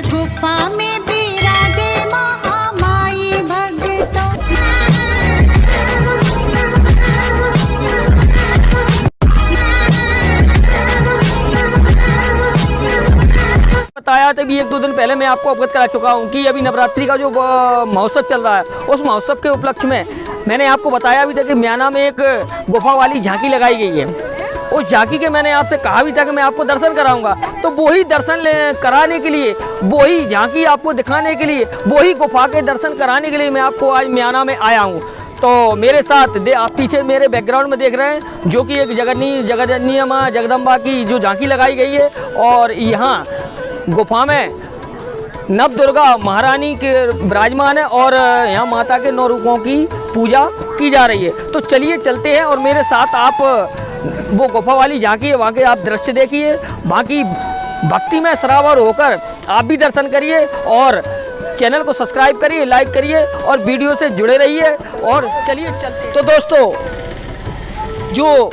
गुफा में विराजे महामाई भक्तों। बताया तभी 1-2 दिन पहले मैं आपको अवगत करा चुका हूँ कि अभी नवरात्रि का जो महोत्सव चल रहा है, उस महोत्सव के उपलक्ष्य में मैंने आपको बताया भी था कि म्याना में एक गुफा वाली झांकी लगाई गई है। उस झांकी के मैंने आपसे कहा भी था कि मैं आपको दर्शन कराऊंगा, तो वही दर्शन कराने के लिए, वही झांकी आपको दिखाने के लिए, वही गुफा के दर्शन कराने के लिए मैं आपको आज म्याना में आया हूँ। तो मेरे साथ आप पीछे मेरे बैकग्राउंड में देख रहे हैं जो कि एक जगन्नी माँ जगदम्बा की जो झांकी लगाई गई है, और यहाँ गुफा में नव दुर्गा महारानी के विराजमान है और यहाँ माता के 9 रूपों की पूजा की जा रही है। तो चलिए चलते हैं और मेरे साथ आप वो गुफा वाली झांकी है वहाँ के आप दृश्य देखिए, वहाँ की भक्ति में सरावर होकर आप भी दर्शन करिए और चैनल को सब्सक्राइब करिए, लाइक करिए और वीडियो से जुड़े रहिए। और चलिए चलते हैं। तो दोस्तों, जो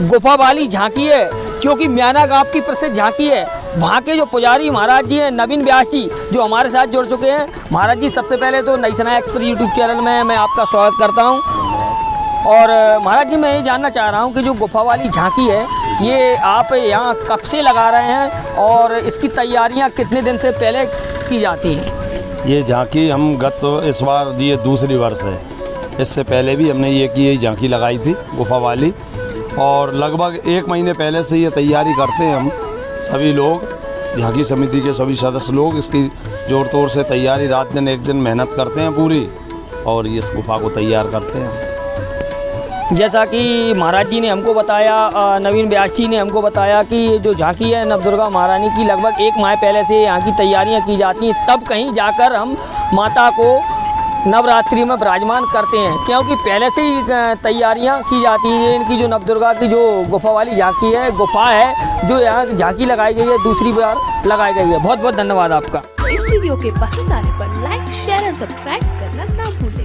गुफा वाली झांकी है जो कि म्याना गांव की प्रसिद्ध झांकी है, वहाँ के जो पुजारी महाराज जी हैं नवीन व्यास जी, जो हमारे साथ जुड़ चुके हैं। महाराज जी, सबसे पहले तो नई सनाया एक्सप्रेस यूट्यूब चैनल में मैं आपका स्वागत करता हूँ। और महाराज जी, मैं ये जानना चाह रहा हूँ कि जो गुफा वाली झांकी है, ये आप यहाँ कब से लगा रहे हैं और इसकी तैयारियाँ कितने दिन से पहले की जाती हैं? ये झांकी हम इस बार ये दूसरी वर्ष है। इससे पहले भी हमने ये झांकी लगाई थी गुफा वाली, और लगभग 1 महीने पहले से ये तैयारी करते हैं हम सभी लोग, झांकी समिति के सभी सदस्य लोग इसकी जोर तोड़ से तैयारी, रात दिन एक दिन मेहनत करते हैं पूरी, और इस गुफा को तैयार करते हैं। जैसा कि महाराज जी ने हमको बताया, नवीन व्यास जी ने हमको बताया कि जो झांकी है नवदुर्गा महारानी की लगभग 1 माह पहले से यहाँ की तैयारियाँ की जाती हैं, तब कहीं जाकर हम माता को नवरात्रि में विराजमान करते हैं, क्योंकि पहले से ही तैयारियां की जाती हैं। इनकी जो नवदुर्गा की जो गुफा वाली झांकी है, गुफा है जो यहाँ झांकी लगाई गई है, दूसरी बार लगाई गई है। बहुत बहुत धन्यवाद आपका। इस वीडियो के पसंद आने पर लाइक, शेयर एंड सब्सक्राइब करना ना भूलें।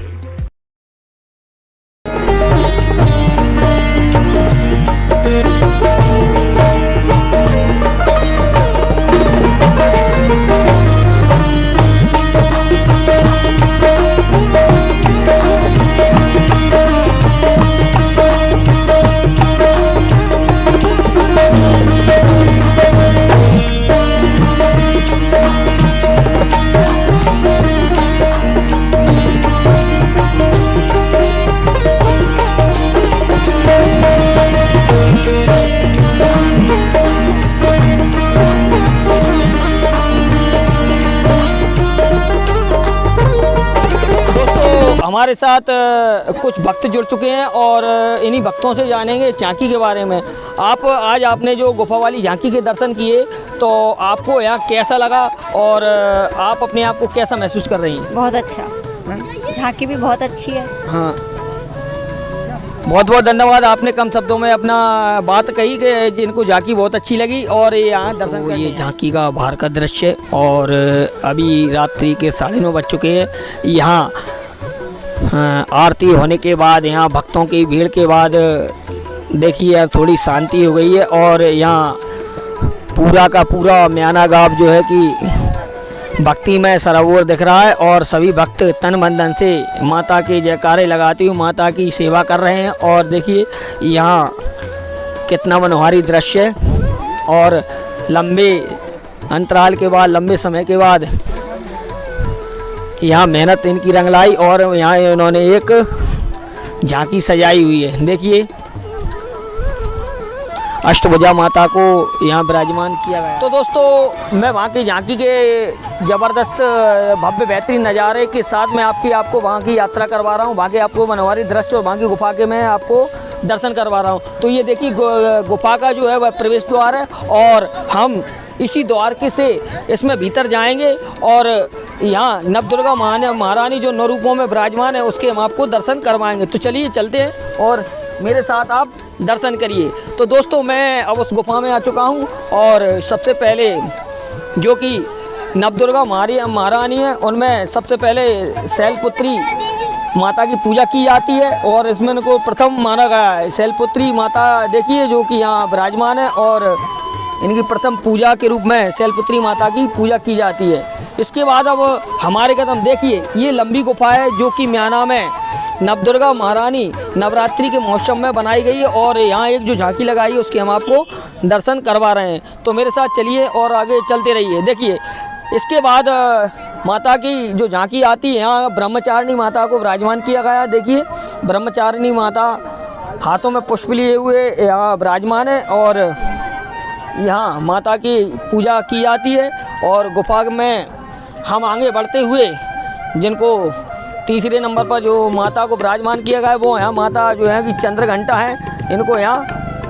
हमारे साथ कुछ भक्त जुड़ चुके हैं और इन्हीं भक्तों से जानेंगे झांकी के बारे में। आज आपने जो गुफा वाली झांकी के दर्शन किए, तो आपको यहाँ कैसा लगा और आप अपने आप को कैसा महसूस कर रही हैं? बहुत अच्छा, झांकी भी बहुत अच्छी है। हाँ, बहुत बहुत धन्यवाद। आपने कम शब्दों में अपना बात कही कि जिनको झांकी बहुत अच्छी लगी और यहाँ दर्शन कर। ये झांकी का बाहर का दृश्य, और अभी रात्रि के 9:30 बज चुके हैं। यहाँ आरती होने के बाद, यहाँ भक्तों की भीड़ के बाद देखिए थोड़ी शांति हो गई है, और यहाँ पूरा का पूरा म्याना गांव जो है कि भक्ति में सरोवर दिख रहा है, और सभी भक्त तन मन धन से माता के जयकारे लगाते हुए माता की सेवा कर रहे हैं। और देखिए यहाँ कितना मनोहारी दृश्य है, और लंबे अंतराल के बाद, लंबे समय के बाद यहाँ मेहनत इनकी रंग लाई, और यहाँ इन्होंने एक झांकी सजाई हुई है। देखिए अष्टभुजा माता को यहाँ विराजमान किया गया। तो दोस्तों, मैं वहाँ की झांकी के ज़बरदस्त भव्य बेहतरीन नज़ारे के साथ मैं आपको वहाँ की यात्रा करवा रहा हूँ। वहाँ के आपको मनोहारी दृश्य और वहाँ की गुफा के मैं आपको दर्शन करवा रहा हूँ। तो ये देखिए गुफा का जो है वह प्रवेश द्वार है, और हम इसी द्वार के से इसमें भीतर जाएंगे, और यहाँ नवदुर्गा महारानी जो 9 रूपों में विराजमान है उसके हम आपको दर्शन करवाएंगे। तो चलिए चलते हैं और मेरे साथ आप दर्शन करिए। तो दोस्तों, मैं अब उस गुफा में आ चुका हूँ, और सबसे पहले जो कि नवदुर्गा महारानी है, उनमें सबसे पहले शैलपुत्री माता की पूजा की जाती है, और इसमें इनको प्रथम माना गया है। शैलपुत्री माता देखिए जो कि यहाँ विराजमान है, और इनकी प्रथम पूजा के रूप में शैलपुत्री माता की पूजा की जाती है। इसके बाद अब हमारे कदम देखिए, ये लंबी गुफा है जो कि म्याना में नवदुर्गा महारानी नवरात्रि के मौसम में बनाई गई है और यहाँ एक जो झांकी लगाई है उसके हम आपको दर्शन करवा रहे हैं। तो मेरे साथ चलिए और आगे चलते रहिए। देखिए, इसके बाद माता की जो झांकी आती है, यहाँ ब्रह्मचारिणी माता को विराजमान किया गया। देखिए, ब्रह्मचारिणी माता हाथों में पुष्प लिए हुए यहाँ विराजमान है और यहाँ माता की पूजा की जाती है। और गुफा में हम आगे बढ़ते हुए जिनको तीसरे नंबर पर जो माता को विराजमान किया गया है वो यहाँ माता जो है कि चंद्र घंटा है, इनको यहाँ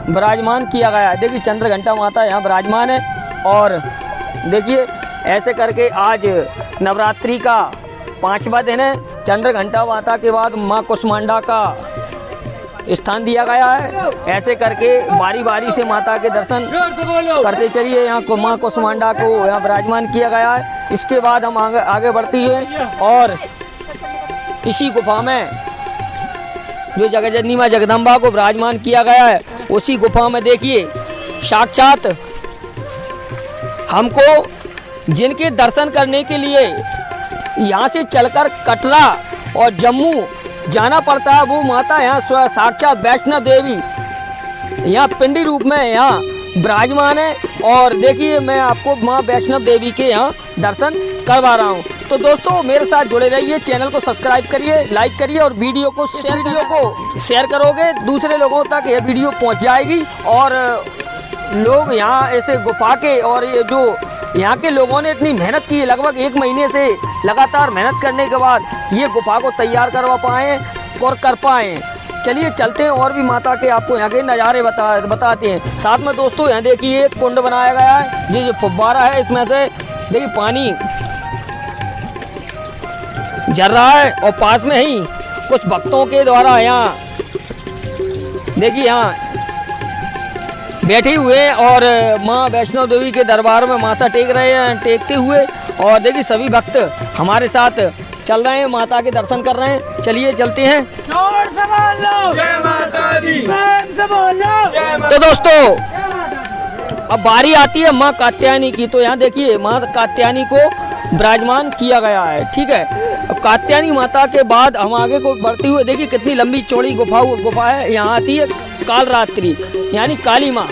विराजमान किया गया है। देखिए, चंद्र घंटा माता यहाँ विराजमान है। और देखिए, ऐसे करके आज नवरात्रि का 5वां दिन है। चंद्र घंटा माता के बाद माँ कुष्मांडा का स्थान दिया गया है। ऐसे करके बारी बारी से माता के दर्शन करते चलिए। यहाँ को माँ कुष्मांडा को यहाँ विराजमान किया गया है। इसके बाद हम आगे बढ़ते हैं और इसी गुफा में जो जगजननी माँ जगदम्बा को विराजमान किया गया है, उसी गुफा में देखिए साक्षात हमको जिनके दर्शन करने के लिए यहाँ से चलकर कटरा और जम्मू जाना पड़ता है, वो माता यहाँ साक्षात वैष्णो देवी यहाँ पिंडी रूप में यहाँ विराजमान है। और देखिए, मैं आपको माँ वैष्णो देवी के यहाँ दर्शन करवा रहा हूँ। तो दोस्तों, मेरे साथ जुड़े रहिए, चैनल को सब्सक्राइब करिए, लाइक करिए और वीडियो को शेयर करोगे, दूसरे लोगों तक ये वीडियो पहुँच जाएगी। और लोग यहाँ ऐसे गुफा के और ये जो यहाँ के लोगों ने इतनी मेहनत की है, लगभग 1 महीने से लगातार मेहनत करने के बाद ये गुफा को तैयार करवा पाए और कर पाए। चलिए चलते हैं और भी माता के आपको यहाँ के नज़ारे बताते हैं। साथ में दोस्तों, यहाँ देखिए एक कुंड बनाया गया है। ये जो फुब्बारा है, इसमें से देखिए पानी झर रहा है और पास में ही कुछ भक्तों के द्वारा यहाँ देखिए यहाँ बैठे हुए और माँ वैष्णो देवी के दरबार में माथा टेक रहे हैं, टेकते हुए। और देखिए, सभी भक्त हमारे साथ चल रहे हैं, माता के दर्शन कर रहे हैं। चलिए चलते हैं। तो दोस्तों, अब बारी आती है माँ कात्यायनी की। तो यहाँ देखिए, माँ कात्यायनी को विराजमान किया गया है। ठीक है, अब कात्यायनी माता के बाद हम आगे को बढ़ते हुए देखिए कितनी लंबी चौड़ी गुफा है। यहाँ आती है कालरात्रि यानी काली माँ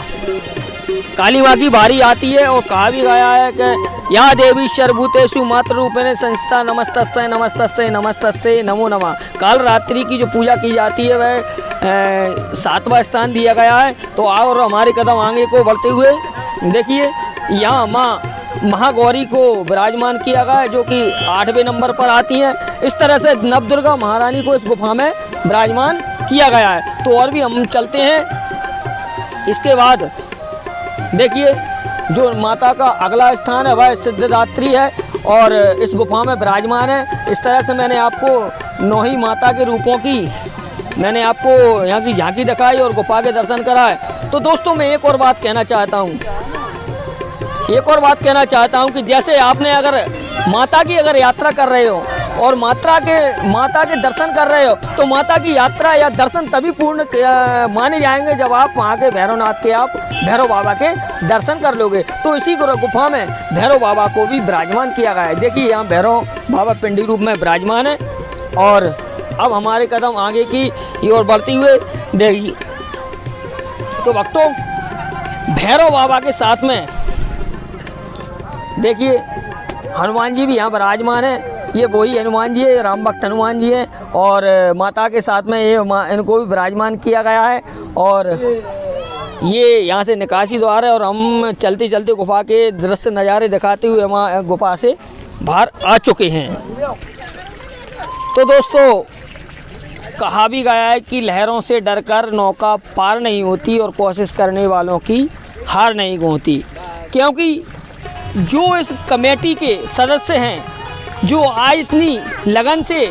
की बारी आती है। और कहा भी गया है कि या देवी सर्वभूतेषु मातृ रूपेण संस्था नमस्तस्यै नमस्तस्यै नमस्तस्यै नमो नमः। कालरात्रि की जो पूजा की जाती है वह 7वां स्थान दिया गया है। तो आओ और हमारे कदम आगे को बढ़ते हुए देखिए, यहाँ माँ महागौरी को विराजमान किया गया है जो कि 8वें नंबर पर आती हैं। इस तरह से नवदुर्गा महारानी को इस गुफा में विराजमान किया गया है। तो और भी हम चलते हैं। इसके बाद देखिए, जो माता का अगला स्थान है वह सिद्धदात्री है और इस गुफा में विराजमान है। इस तरह से मैंने आपको 9 ही माता के रूपों की मैंने आपको यहाँ की झांकी दिखाई और गुफा के दर्शन कराए। तो दोस्तों, मैं एक और बात कहना चाहता हूँ कि जैसे आपने अगर माता की यात्रा कर रहे हो और माता के दर्शन कर रहे हो, तो माता की यात्रा या दर्शन तभी पूर्ण माने जाएंगे जब आप वहाँ के भैरवनाथ के भैरव बाबा के दर्शन कर लोगे। तो इसी गुफा में भैरव बाबा को भी विराजमान किया गया है। देखिए, यहाँ भैरव बाबा पिंडी रूप में विराजमान है। और अब हमारे कदम आगे की ओर बढ़ते हुए देखिए, तो भक्तों, भैरव बाबा के साथ में देखिए हनुमान जी भी यहाँ विराजमान है। ये वही हनुमान जी है, राम भक्त हनुमान जी हैं। और माता के साथ में ये इनको भी विराजमान किया गया है। और ये यहाँ से निकासी द्वार है और हम चलते चलते गुफा के दृश्य नज़ारे दिखाते हुए हम गुफा से बाहर आ चुके हैं। तो दोस्तों, कहा भी गया है कि लहरों से डरकर नौका पार नहीं होती और कोशिश करने वालों की हार नहीं होती। क्योंकि जो इस कमेटी के सदस्य हैं, जो आज इतनी लगन से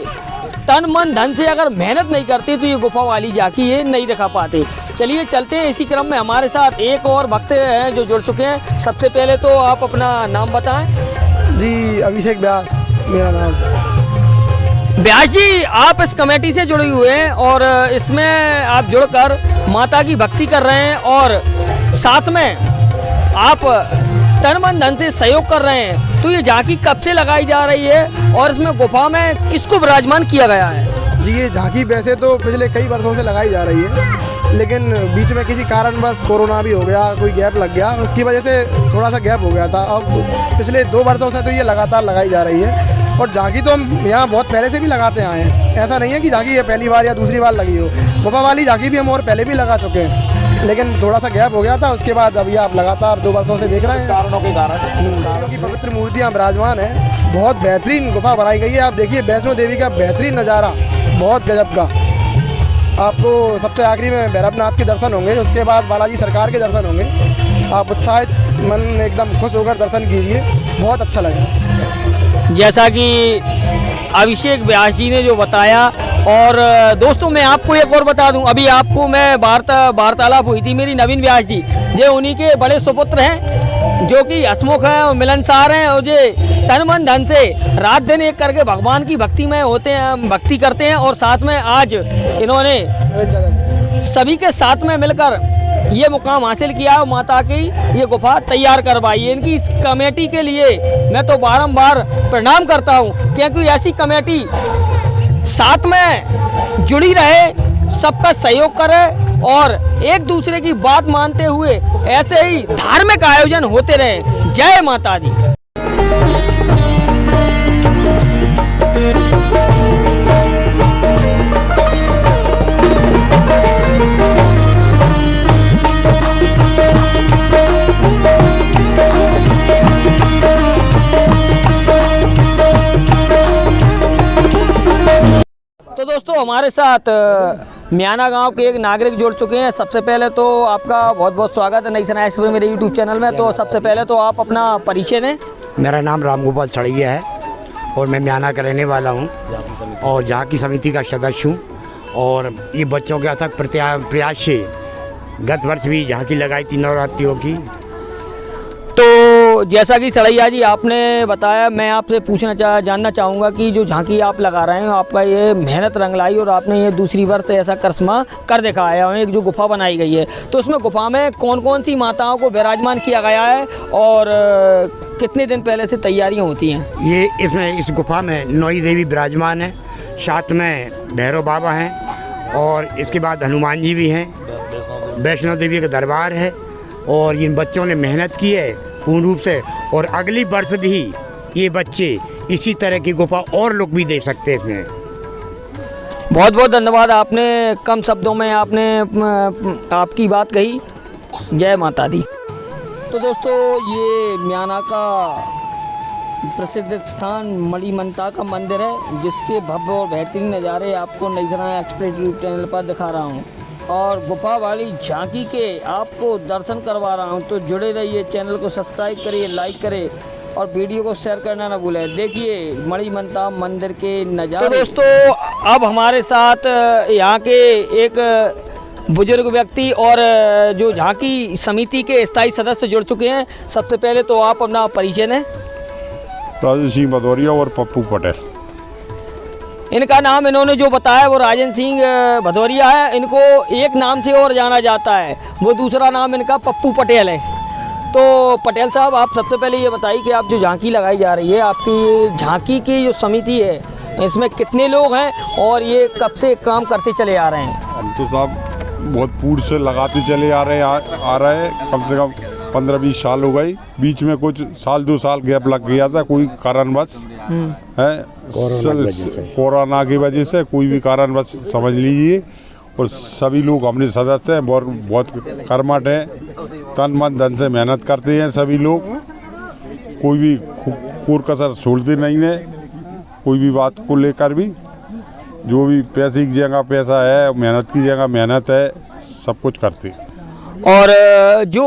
तन मन धन से अगर मेहनत नहीं करते तो ये गुफा वाली झांकी ये नहीं दिखा पाते। चलिए चलते हैं। इसी क्रम में हमारे साथ एक और भक्त हैं जो जुड़ चुके हैं। सबसे पहले तो आप अपना नाम बताएं। जी, अभिषेक व्यास मेरा नाम। व्यास जी, आप इस कमेटी से जुड़े हुए हैं और इसमें आप जुड़कर माता की भक्ति कर रहे हैं और साथ में आप तन मन धन से सहयोग कर रहे हैं, तो ये झांकी कब से लगाई जा रही है और इसमें गुफा में किसको विराजमान किया गया है? जी ये झांकी वैसे तो पिछले कई वर्षों से लगाई जा रही है, लेकिन बीच में किसी कारणवश कोरोना भी हो गया, कोई गैप लग गया, उसकी वजह से थोड़ा सा गैप हो गया था। अब पिछले 2 वर्षों से तो ये लगातार लगाई जा रही है। और झांकी तो हम यहाँ बहुत पहले से भी लगाते आए हैं, ऐसा नहीं है कि झांकी ये पहली बार या दूसरी बार लगी हो। गुफा वाली झांकी भी हम और पहले भी लगा चुके हैं, लेकिन थोड़ा सा गैप हो गया था। उसके बाद अभी आप लगातार 2 वर्षों से देख रहे हैं। कारणों के कारण की पवित्र मूर्तियाँ विराजमान है, बहुत बेहतरीन गुफा बनाई गई है। आप देखिए वैष्णो देवी का बेहतरीन नज़ारा, बहुत गजब का। आपको सबसे आखिरी में भैरवनाथ के दर्शन होंगे, उसके बाद बालाजी सरकार के दर्शन होंगे। आप उत्साहित मन एकदम खुश होकर दर्शन कीजिए, बहुत अच्छा लगेगा। जैसा कि अभिषेक व्यास जी ने जो बताया, और दोस्तों मैं आपको एक और बता दूं, अभी आपको मैं वार्तालाप हुई थी मेरी नवीन व्यास जी, जो उन्हीं के बड़े सुपुत्र हैं, जो कि हसमुख हैं और मिलनसार हैं, और जो तन मन धन से रात दिन एक करके भगवान की भक्ति में होते हैं, भक्ति करते हैं। और साथ में आज इन्होंने सभी के साथ में मिलकर ये मुकाम हासिल किया और माता की ये गुफा तैयार करवाई है। इनकी इस कमेटी के लिए मैं तो बारंबार प्रणाम करता हूँ, क्योंकि ऐसी कमेटी साथ में जुड़ी रहे, सबका सहयोग करे और एक दूसरे की बात मानते हुए ऐसे ही धार्मिक आयोजन होते रहे। जय माता दी। तो दोस्तों हमारे साथ म्याना गांव के एक नागरिक जुड़ चुके हैं। सबसे पहले तो आपका बहुत बहुत स्वागत है नई सना एक्सप्रेस मेरे यूट्यूब चैनल में। तो सबसे पहले तो आप अपना परिचय दें। मेरा नाम रामगोपाल सड़ैया है और मैं म्याना का रहने वाला हूँ और झांकी समिति का सदस्य हूँ। और ये बच्चों के अथक प्रयास से गत वर्ष भी झांकी लगाई थी नवरात्रियों की। तो जैसा कि सड़ैया जी आपने बताया, मैं आपसे जानना चाहूँगा कि जो झांकी आप लगा रहे हैं, आपका ये मेहनत रंग लाई और आपने ये दूसरी वर्ष ऐसा करिश्मा कर दिखाया है। एक जो गुफा बनाई गई है, तो उसमें गुफा में कौन कौन सी माताओं को विराजमान किया गया है और कितने दिन पहले से तैयारियाँ होती हैं? ये इसमें इस गुफा में नौई देवी विराजमान है, साथ में भैरव बाबा हैं और इसके बाद हनुमान जी भी हैं, वैष्णो देवी का दरबार है। और इन बच्चों ने मेहनत की है पूर्ण रूप से, और अगली वर्ष भी ये बच्चे इसी तरह की गुफा और लोग भी दे सकते हैं इसमें। बहुत बहुत धन्यवाद, आपने कम शब्दों में आपने आपकी बात कही। जय माता दी। तो दोस्तों ये म्याना का प्रसिद्ध स्थान मणिमंता का मंदिर है, जिसके भव्य और बेहतरीन नज़ारे आपको नई सना एक्सप्रेस यूट्यूब चैनल पर दिखा रहा हूँ और गुफा वाली झांकी के आपको दर्शन करवा रहा हूँ। तो जुड़े रहिए, चैनल को सब्सक्राइब करिए, लाइक करें और वीडियो को शेयर करना ना भूलें। देखिए मणिमंता मंदिर के नज़ारे। तो दोस्तों अब हमारे साथ यहाँ के एक बुजुर्ग व्यक्ति और जो झांकी समिति के स्थायी सदस्य जुड़ चुके हैं। सबसे पहले तो आप अपना परिचय दें। राजन सिंह भदौरिया और पप्पू पटेल। इनका नाम इन्होंने जो बताया वो राजन सिंह भदौरिया है। इनको एक नाम से और जाना जाता है, वो दूसरा नाम इनका पप्पू पटेल है। तो पटेल साहब, आप सबसे पहले ये बताइए कि आप जो झांकी लगाई जा रही है, आपकी झांकी की जो समिति है, इसमें कितने लोग हैं और ये कब से काम करते चले आ रहे हैं? हम तो साहब बहुत पूर्व से लगाते चले आ रहे हैं, कम से कम 15-20 साल हो गई। बीच में कुछ साल 2 साल गैप लग गया था, कोई कारणवश है, कोरोना की वजह से, कोई भी कारणवश समझ लीजिए। और सभी लोग अपने सदस्य हैं, बहुत कर्मठ हैं, तन मन धन से मेहनत करते हैं सभी लोग, कोई भी कोर कसर छोड़ते नहीं है। कोई भी बात को लेकर भी, जो भी पैसे की जगह पैसा है, मेहनत की जगह मेहनत है, सब कुछ करते हैं। और जो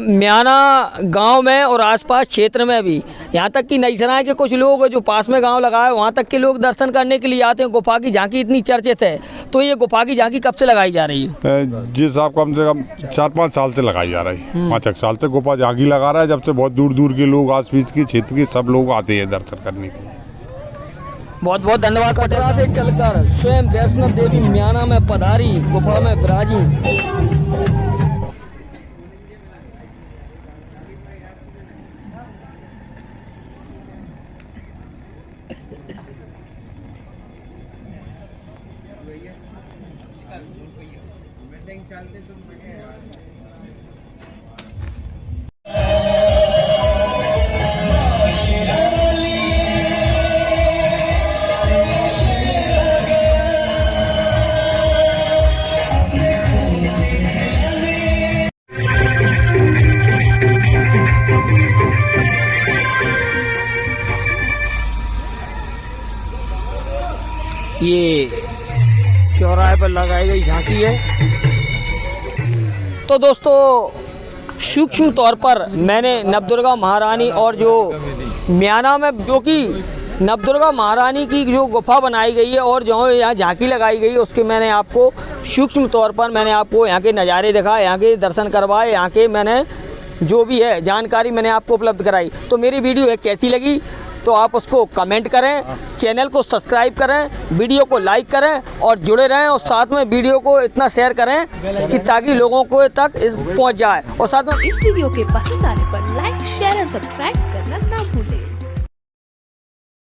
म्याना गांव में और आसपास क्षेत्र में भी, यहाँ तक कि नई सराय के कुछ लोग जो पास में गांव लगा है, वहाँ तक के लोग दर्शन करने के लिए आते हैं। गुफा की झांकी इतनी चर्चित है, तो ये गुफा की झांकी कब से लगाई जा रही है? जी साहब, कम से कम 4-5 साल से लगाई जा रही है। 5-6 साल से गुफा झांकी लगा रहा है, जब से बहुत दूर दूर के लोग, आस पास के क्षेत्र के सब लोग आते हैं दर्शन करने के लिए। बहुत बहुत धन्यवाद। कटरा से चलकर स्वयं वैष्णो देवी म्याना में पधारी, गुफा में विराजी। ये चौराहे पर लगाई गई झांकी है। तो दोस्तों सूक्ष्म तौर पर मैंने नवदुर्गा महारानी और जो म्याना में जो कि नवदुर्गा महारानी की जो गुफा बनाई गई है और जो यहाँ झांकी लगाई गई है उसके मैंने आपको सूक्ष्म तौर पर मैंने आपको यहाँ के नज़ारे दिखाए, यहाँ के दर्शन करवाए, यहाँ के मैंने जो भी है जानकारी मैंने आपको उपलब्ध कराई। तो मेरी वीडियो है कैसी लगी तो आप उसको कमेंट करें, चैनल को सब्सक्राइब करें, वीडियो को लाइक करें और जुड़े रहें और साथ में वीडियो को इतना शेयर करें कि ताकि लोगों को तक पहुंच जाए और साथ में इस वीडियो के पसंद आने पर लाइक शेयर एंड सब्सक्राइब करना ना भूलें।